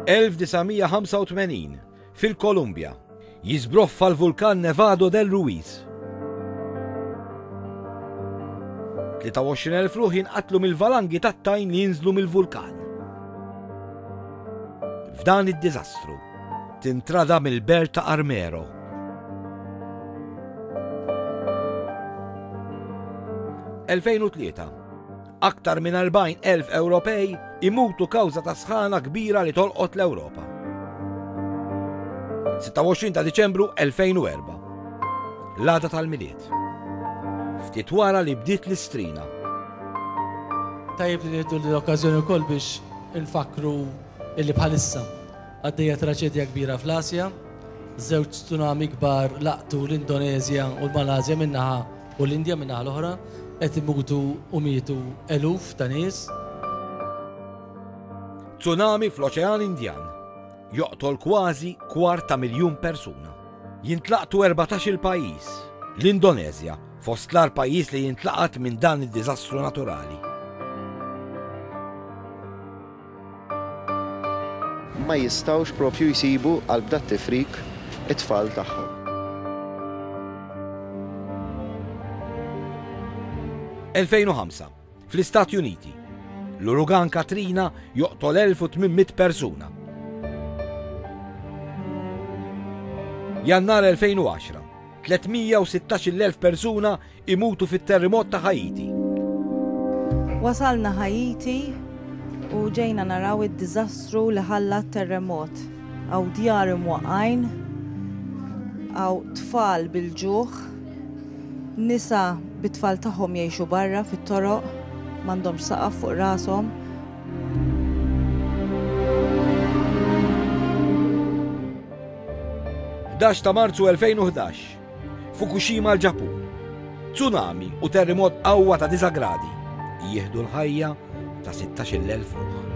1985 fil-Kolumbja jiżbroffa l-vulkan Nevado del Ruiz. 23,000 ruħ jinqatlu mill-valangi tat-tajn li jinżlu mill-vulkan. F'dan id-diżastru tintrada mill-bert ta' Armero. (2003) aktar minn 40,000 Ewropej imutu kawża ta' sħana kbira li tolqot l-Ewropa. 26 ta' Diċembru 2004 l-għada tal-miliet. Ftit wara li bdiet l-istrina. Tajjeb li nieħdu l-okkażjoni wkoll biex infakru illi bħalissa għaddejja traċedja kbira fl-Asja, żewġ tsunami kbar laqtu l-Indonezja u l-Malasja minnaħa u l-Indja minnaħa l-oħra, qed imutu u mietu eluf ta' nies. Tsunami fl-Oċean Indjan joqtol kważi 250,000 persuna. Jintlaqtu 14 pajjiż. L-Indonezja fost l-ar pajjiż li jintlaqat minn dan id-diżastru naturali. Ma jistawx propju jsibu għal bdat tifrik it-tfal tagħhom. (2005) fl-Istati Uniti l-uragan Katrina joqtol 1800 persuna. Jannar 2010 316,000 persuna imutu fit-terremot ta' Ħajiti. Wasalna Ħajiti u ġejna naraw id-diżastru li ħalla t-terremot. Għaw djar imwaqqajn, għaw tfal bil-ġuħ, nisa bit-tfal tagħhom jgħixu barra fit-toroq, m'għandhomx saqaf fuq rashom. Ta' Marzu 2011 Fukushima l-Ġappun. Tsunami u terremot qawwa ta' 9 gradi jieħdu l-ħajja ta' 16,000 ruħ.